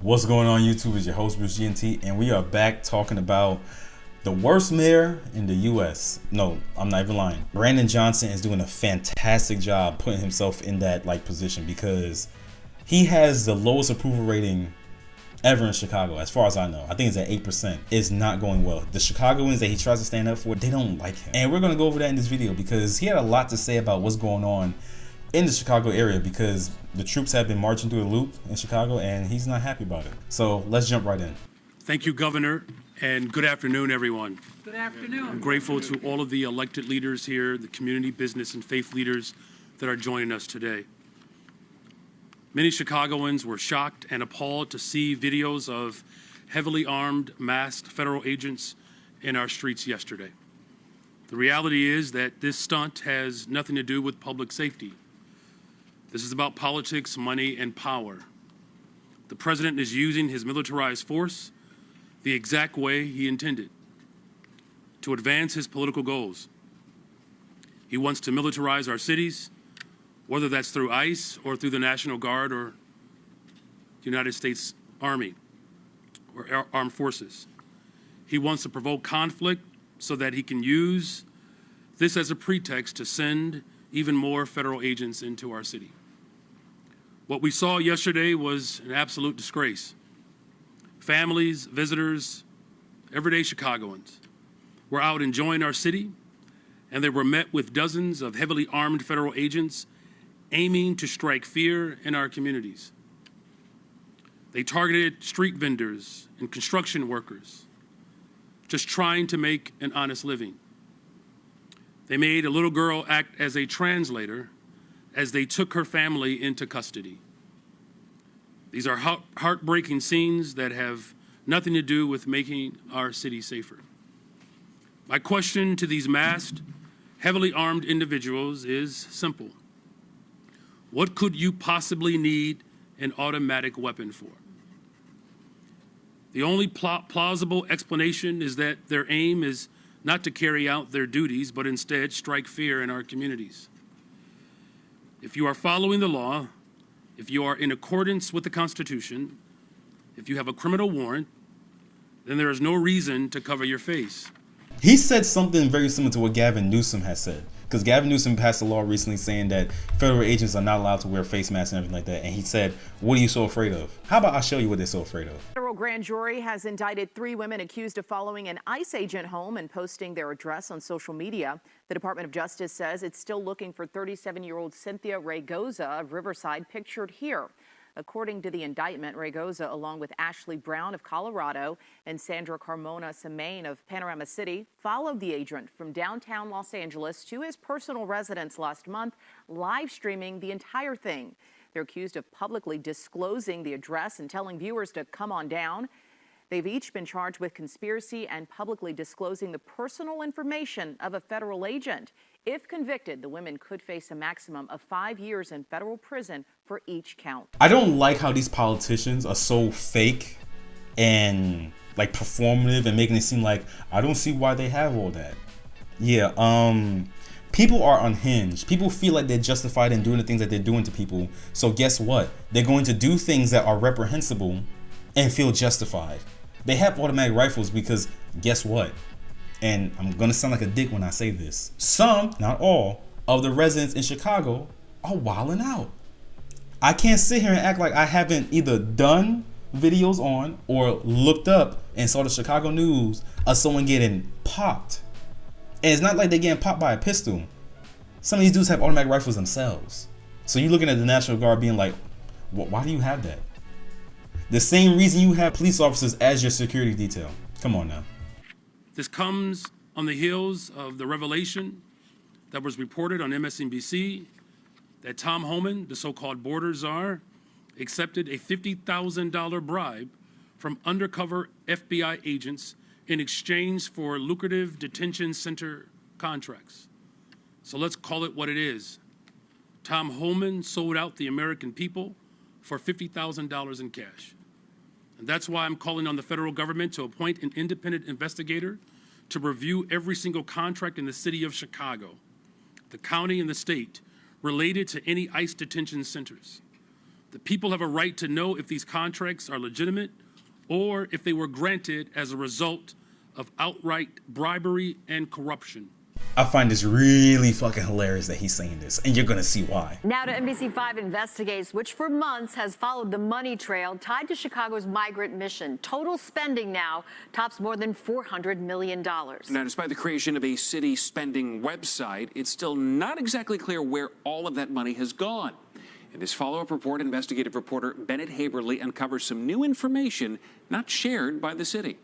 What's going on YouTube? It's your host Bruce GNT, and we are back talking about the worst mayor in the US. No, I'm not even lying. Brandon Johnson is doing a fantastic job putting himself in that position because he has the lowest approval rating ever in Chicago, as far as I know. I think it's at 8%. It's not going well. The Chicagoans that he tries to stand up for, they don't like him. And we're going to go over that in this video because he had a lot to say about what's going on in the Chicago area because the troops have been marching through the loop in Chicago and he's not happy about it. So let's jump right in. Thank you, Governor, and good afternoon, everyone. Good afternoon. I'm grateful to all of the elected leaders here, the community, business, and faith leaders that are joining us today. Many Chicagoans were shocked and appalled to see videos of heavily armed, masked federal agents in our streets yesterday. The reality is that this stunt has nothing to do with public safety. This is about politics, money, and power. The president is using his militarized force the exact way he intended to advance his political goals. He wants to militarize our cities, whether that's through ICE or through the National Guard or the United States Army or Armed Forces. He wants to provoke conflict so that he can use this as a pretext to send even more federal agents into our city. What we saw yesterday was an absolute disgrace. Families, visitors, everyday Chicagoans were out enjoying our city, and they were met with dozens of heavily armed federal agents aiming to strike fear in our communities. They targeted street vendors and construction workers, just trying to make an honest living. They made a little girl act as a translator as they took her family into custody. These are heartbreaking scenes that have nothing to do with making our city safer. My question to these masked, heavily armed individuals is simple. What could you possibly need an automatic weapon for? The only plausible explanation is that their aim is not to carry out their duties, but instead strike fear in our communities. If you are following the law, if you are in accordance with the Constitution, if you have a criminal warrant, then there is no reason to cover your face. He said something very similar to what Gavin Newsom has said. Because Gavin Newsom passed a law recently saying that federal agents are not allowed to wear face masks and everything like that. And he said, what are you so afraid of? How about I show you what they're so afraid of? Federal grand jury has indicted 3 women accused of following an ICE agent home and posting their address on social media. The Department of Justice says it's still looking for 37-year-old Cynthia Raygoza of Riverside, pictured here. According to the indictment, Raygoza, along with Ashley Brown of Colorado and Sandra Carmona Semaine of Panorama City, followed the agent from downtown Los Angeles to his personal residence last month, live streaming the entire thing. They're accused of publicly disclosing the address and telling viewers to come on down. They've each been charged with conspiracy and publicly disclosing the personal information of a federal agent. If convicted, the women could face a maximum of 5 years in federal prison for each count. I don't like how these politicians are so fake and performative and making it seem like I don't see why they have all that. Yeah, people are unhinged. People feel like they're justified in doing the things that they're doing to people. So guess what? They're going to do things that are reprehensible and feel justified. They have automatic rifles because guess what? And I'm gonna sound like a dick when I say this. Some, not all, of the residents in Chicago are wilding out. I can't sit here and act like I haven't either done videos on or looked up and saw the Chicago news of someone getting popped. And it's not like they're getting popped by a pistol. Some of these dudes have automatic rifles themselves. So you're looking at the National Guard being like, why do you have that? The same reason you have police officers as your security detail. Come on now. This comes on the heels of the revelation that was reported on MSNBC that Tom Homan, the so-called border czar, accepted a $50,000 bribe from undercover FBI agents in exchange for lucrative detention center contracts. So let's call it what it is. Tom Homan sold out the American people for $50,000 in cash. And that's why I'm calling on the federal government to appoint an independent investigator to review every single contract in the city of Chicago, the county and the state related to any ICE detention centers. The people have a right to know if these contracts are legitimate or if they were granted as a result of outright bribery and corruption. I find this really fucking hilarious that he's saying this, and you're gonna see why. Now to NBC5 investigates, which for months has followed the money trail tied to Chicago's migrant mission. Total spending now tops more than $400 million. Now, despite the creation of a city spending website, it's still not exactly clear where all of that money has gone. In this follow-up report, investigative reporter Bennett Haberly uncovers some new information not shared by the city.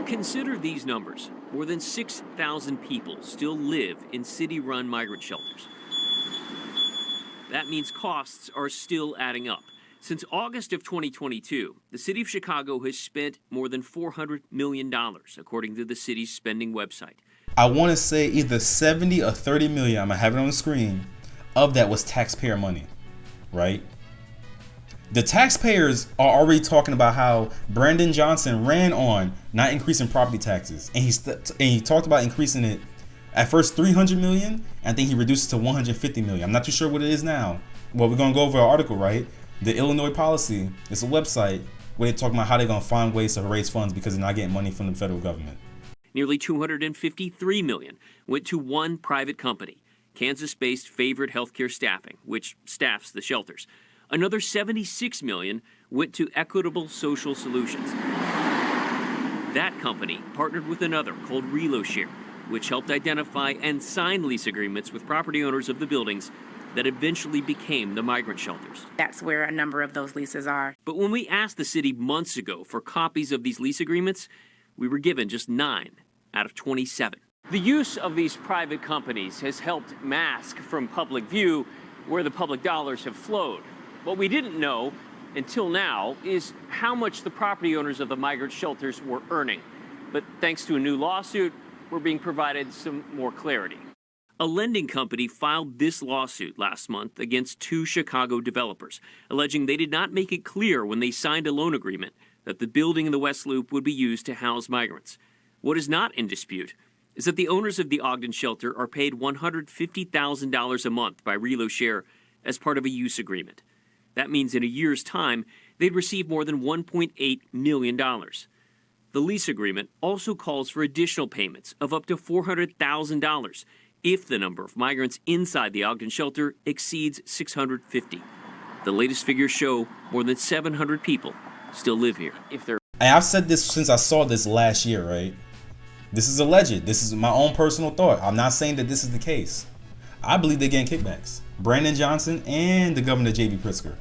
Consider these numbers. More than 6,000 people still live in city-run migrant shelters. That means costs are still adding up. Since August of 2022, the city of Chicago has spent more than $400 million, according to the city's spending website. I want to say either 70 or 30 million, I'm gonna have it on the screen, of that was taxpayer money, right? The taxpayers are already talking about how Brandon Johnson ran on not increasing property taxes, and he talked about increasing it at first 300 million, and I think he reduced it to 150 million. I'm not too sure what it is now. Well, we're gonna go over our article, right? The Illinois policy is a website where they're talking about how they're gonna find ways to raise funds because they're not getting money from the federal government. Nearly $253 million went to one private company, Kansas-based Favored Healthcare Staffing, which staffs the shelters. Another $76 million went to Equitable Social Solutions. That company partnered with another called ReloShare, which helped identify and sign lease agreements with property owners of the buildings that eventually became the migrant shelters. That's where a number of those leases are. But when we asked the city months ago for copies of these lease agreements, we were given just 9 out of 27. The use of these private companies has helped mask from public view where the public dollars have flowed. What we didn't know until now is how much the property owners of the migrant shelters were earning. But thanks to a new lawsuit, we're being provided some more clarity. A lending company filed this lawsuit last month against 2 Chicago developers, alleging they did not make it clear when they signed a loan agreement that the building in the West Loop would be used to house migrants. What is not in dispute is that the owners of the Ogden shelter are paid $150,000 a month by ReloShare as part of a use agreement. That means in a year's time, they'd receive more than $1.8 million. The lease agreement also calls for additional payments of up to $400,000 if the number of migrants inside the Ogden shelter exceeds 650. The latest figures show more than 700 people still live here. And I've said this since I saw this last year, right? This is alleged. This is my own personal thought. I'm not saying that this is the case. I believe they're getting kickbacks. Brandon Johnson and the governor, J.B. Pritzker.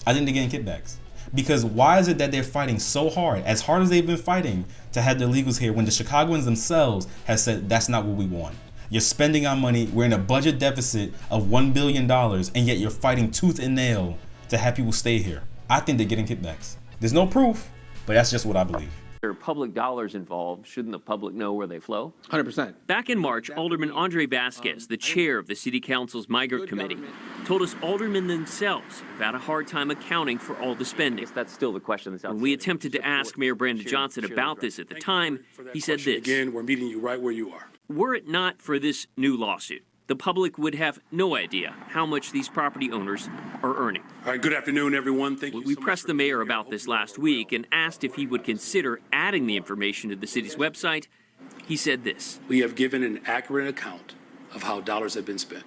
I think they're getting kickbacks. Because why is it that they're fighting so hard, as hard as they've been fighting, to have their legals here when the Chicagoans themselves have said that's not what we want? You're spending our money. We're in a budget deficit of $1 billion, and yet you're fighting tooth and nail to have people stay here. I think they're getting kickbacks. There's no proof, but that's just what I believe. There are public dollars involved. Shouldn't the public know where they flow? 100%. Back in March, Alderman Andre Vasquez, the chair of the City Council's Migrant Committee, told us aldermen themselves have had a hard time accounting for all the spending. That's still the question that's When we attempted to ask Mayor Brandon Johnson about this at the time, he said this. Again, we're meeting you right where you are. Were it not for this new lawsuit, the public would have no idea how much these property owners are earning. All right, good afternoon, everyone. Thank you. We pressed the mayor about this last week and asked if he would consider adding the information to the city's website. He said this. We have given an accurate account of how dollars have been spent.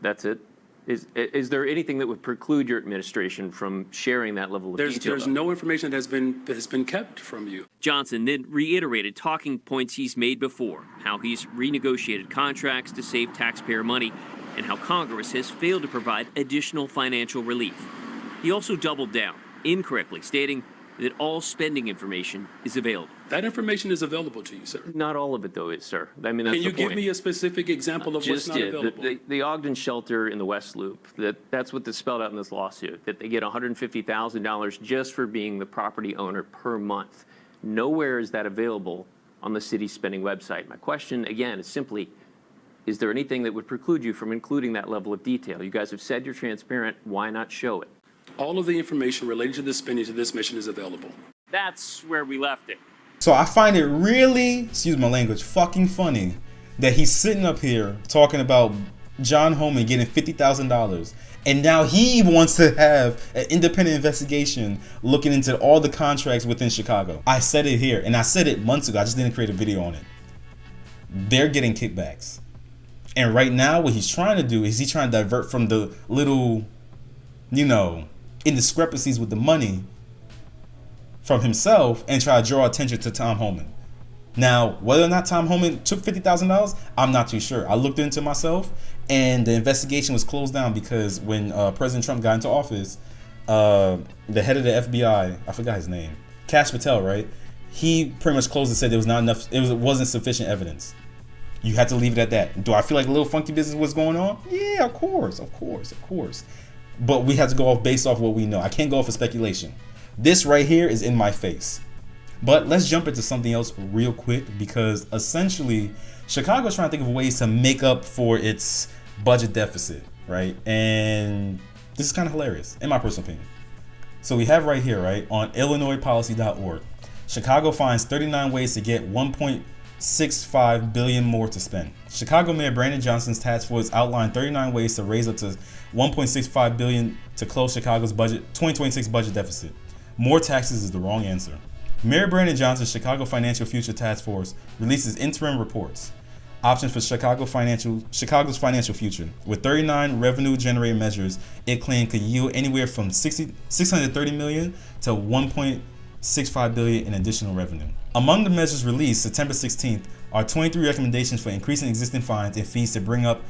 That's it? Is there anything that would preclude your administration from sharing that level of detail? There's no information that has been kept from you. Johnson then reiterated talking points he's made before, how he's renegotiated contracts to save taxpayer money, and how Congress has failed to provide additional financial relief. He also doubled down, incorrectly stating that all spending information is available. That information is available to you, sir. Not all of it, though, is, sir. I mean, that's Can you the point. give me a specific example of what's not available? The Ogden shelter in the West Loop, that's what is spelled out in this lawsuit, that they get $150,000 just for being the property owner per month. Nowhere is that available on the city's spending website. My question, again, is simply, is there anything that would preclude you from including that level of detail? You guys have said you're transparent. Why not show it? All of the information related to the spending to this mission is available. That's where we left it. So I find it really, excuse my language, fucking funny that he's sitting up here talking about John Holman getting $50,000, and now he wants to have an independent investigation looking into all the contracts within Chicago. I said it here, and I said it months ago. I just didn't create a video on it. They're getting kickbacks, and right now what he's trying to do is he's trying to divert from the little, indiscrepancies with the money from himself and try to draw attention to Tom Holman. Now, whether or not Tom Holman took $50,000, I'm not too sure. I looked into myself, and the investigation was closed down because when President Trump got into office, the head of the FBI, I forgot his name, Kash Patel, right? He pretty much closed and said there was not enough. It wasn't sufficient evidence. You had to leave it at that. Do I feel like a little funky business was going on? Yeah, of course. But we have to go based off what we know. I can't go off of speculation. This right here is in my face. But let's jump into something else real quick, because essentially Chicago's trying to think of ways to make up for its budget deficit, right? And this is kind of hilarious, in my personal opinion. So we have right here, right, on illinoispolicy.org, Chicago finds 39 ways to get $1.65 billion more to spend. Chicago Mayor Brandon Johnson's task force outlined 39 ways to raise up to $1.65 billion to close Chicago's 2026 budget deficit. More taxes is the wrong answer. Mayor Brandon Johnson's Chicago Financial Future Task Force releases interim reports, options for Chicago's financial future. With 39 revenue-generating measures, it claimed could yield anywhere from $630 million to $1.65 billion in additional revenue. Among the measures released September 16th are 23 recommendations for increasing existing fines and fees to bring in up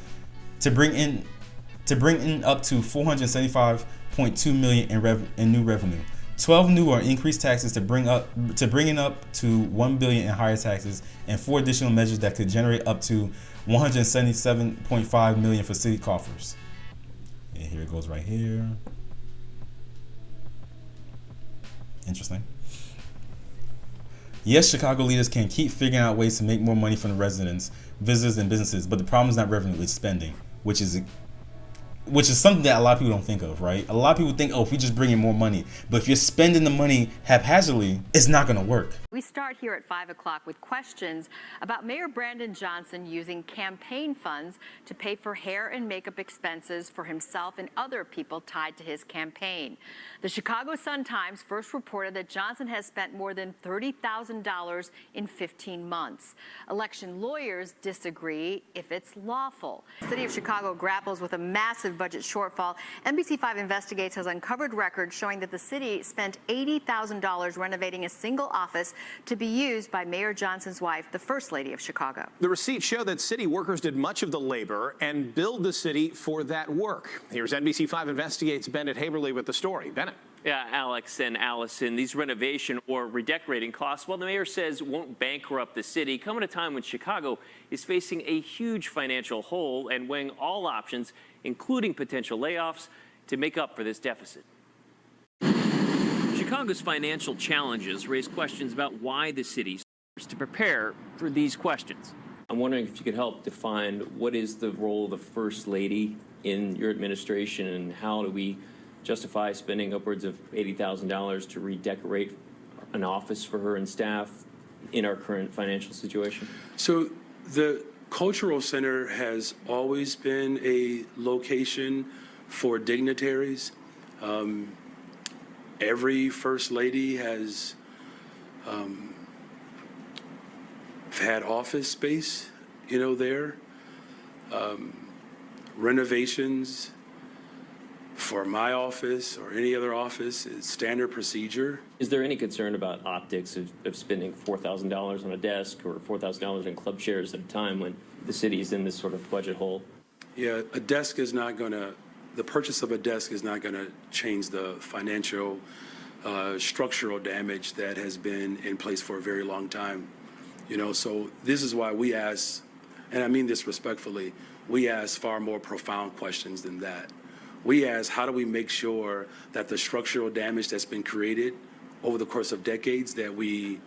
to $475.2 million in new revenue. 12 new or increased taxes to bring in up to $1 billion in higher taxes, and 4 additional measures that could generate up to $177.5 million for city coffers. And here it goes right here. Interesting. Yes, Chicago leaders can keep figuring out ways to make more money from the residents, visitors, and businesses, but the problem is not revenue, it's spending, which is something that a lot of people don't think of, right? A lot of people think, oh, if we just bring in more money. But if you're spending the money haphazardly, it's not going to work. We start here at 5 o'clock with questions about Mayor Brandon Johnson using campaign funds to pay for hair and makeup expenses for himself and other people tied to his campaign. The Chicago Sun-Times first reported that Johnson has spent more than $30,000 in 15 months. Election lawyers disagree if it's lawful. The city of Chicago grapples with a massive budget shortfall. NBC5 Investigates has uncovered records showing that the city spent $80,000 renovating a single office to be used by Mayor Johnson's wife, the First Lady of Chicago. The receipts show that city workers did much of the labor and billed the city for that work. Here's NBC5 Investigates' Bennett Haberly with the story. Bennett. Yeah, Alex and Allison, these renovation or redecorating costs, well, the mayor says won't bankrupt the city, come at a time when Chicago is facing a huge financial hole and weighing all options, including potential layoffs, to make up for this deficit. Chicago's financial challenges raise questions about why the city is to prepare for these questions. I'm wondering if you could help define what is the role of the First Lady in your administration, and how do we justify spending upwards of $80,000 to redecorate an office for her and staff in our current financial situation? So the Cultural Center has always been a location for dignitaries. Every First Lady has had office space, there. Renovations for my office or any other office is standard procedure. Is there any concern about optics of spending $4,000 on a desk or $4,000 in club chairs at a time when the city is in this sort of budget hole? Yeah, a desk is not going to, the purchase of a desk is not going to change the financial structural damage that has been in place for a very long time. So this is why we ask, and I mean this respectfully, we ask far more profound questions than that. We ask, how do we make sure that the structural damage that's been created over the course of decades, that we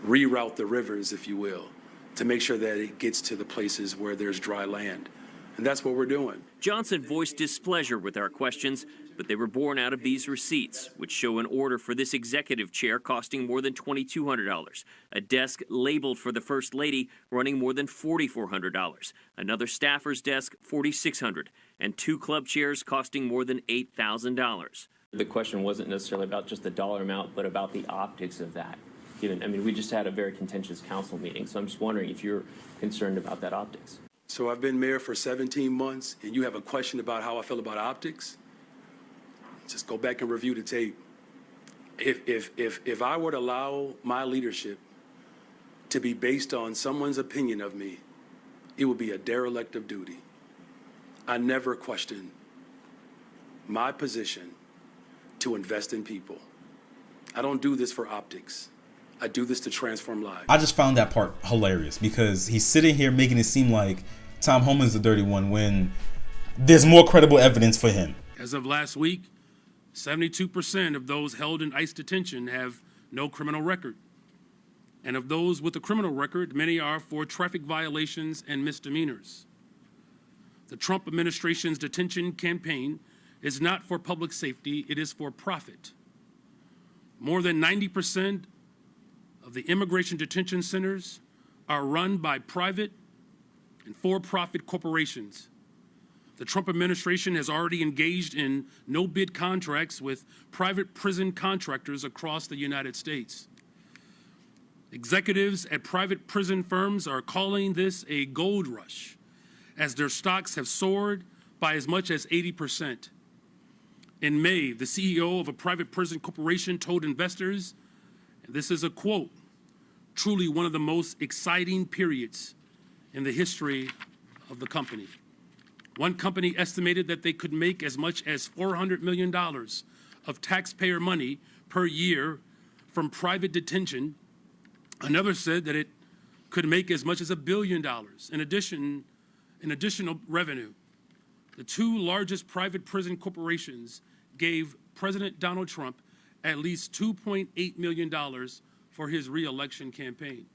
reroute the rivers, if you will, to make sure that it gets to the places where there's dry land. And that's what we're doing. Johnson voiced displeasure with our questions, but they were born out of these receipts, which show an order for this executive chair costing more than $2,200, a desk labeled for the First Lady running more than $4,400, another staffer's desk $4,600, and 2 club chairs costing more than $8,000. The question wasn't necessarily about just the dollar amount, but about the optics of that. Given, I mean, we just had a very contentious council meeting, so I'm just wondering if you're concerned about that optics. So I've been mayor for 17 months, and you have a question about how I feel about optics? Just go back and review the tape. If I were to allow my leadership to be based on someone's opinion of me, it would be a derelict of duty. I never question my position to invest in people. I don't do this for optics. I do this to transform lives. I just found that part hilarious because he's sitting here making it seem like Tom Homan's the dirty one when there's more credible evidence for him. As of last week, 72% of those held in ICE detention have no criminal record. And of those with a criminal record, many are for traffic violations and misdemeanors. The Trump administration's detention campaign is not for public safety, it is for profit. More than 90% of the immigration detention centers are run by private and for-profit corporations. The Trump administration has already engaged in no-bid contracts with private prison contractors across the United States. Executives at private prison firms are calling this a gold rush, as their stocks have soared by as much as 80%. In May, the CEO of a private prison corporation told investors, and this is a quote, "Truly one of the most exciting periods in the history of the company." One company estimated that they could make as much as $400 million of taxpayer money per year from private detention. Another said that it could make as much as $1 billion in additional revenue. The 2 largest private prison corporations gave President Donald Trump at least $2.8 million for his re-election campaign.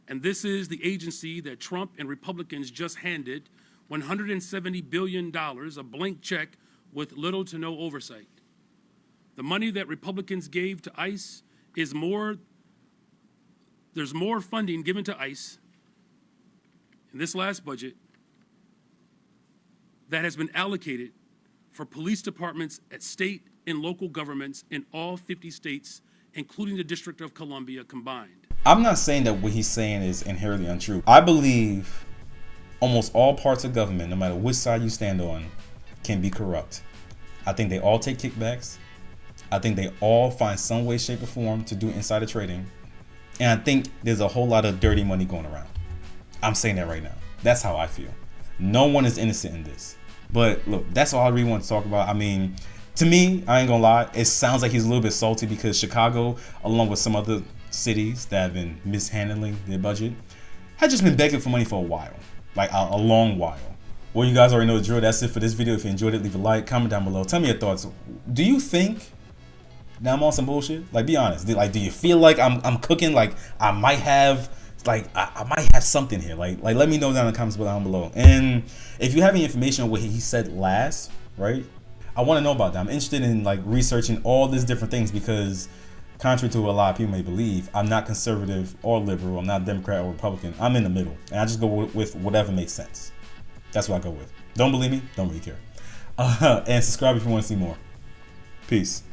And this is the agency that Trump and Republicans just handed $170 billion, a blank check with little to no oversight. The money that Republicans gave to ICE is there's more funding given to ICE in this last budget that has been allocated for police departments at state and local governments in all 50 states, including the District of Columbia combined. I'm not saying that what he's saying is inherently untrue. I believe almost all parts of government, no matter which side you stand on, can be corrupt. I think they all take kickbacks. I think they all find some way, shape, or form to do insider trading. And I think there's a whole lot of dirty money going around. I'm saying that right now. That's how I feel. No one is innocent in this. But look, that's all I really want to talk about. I mean, to me, I ain't gonna lie, it sounds like he's a little bit salty because Chicago, along with some other cities that have been mishandling their budget, had just been begging for money for a while. Like a long while. Well, you guys already know the drill. That's it for this video. If you enjoyed it, leave a like, comment down below. Tell me your thoughts. Do you think that I'm on some bullshit? Like, be honest. Do you feel like I'm cooking? Like I might have something here. Like let me know down in the comments down below. And if you have any information on what he said last, right? I want to know about that. I'm interested in like researching all these different things because contrary to what a lot of people may believe, I'm not conservative or liberal. I'm not Democrat or Republican. I'm in the middle. And I just go with whatever makes sense. That's what I go with. Don't believe me? Don't really care. And subscribe if you want to see more. Peace.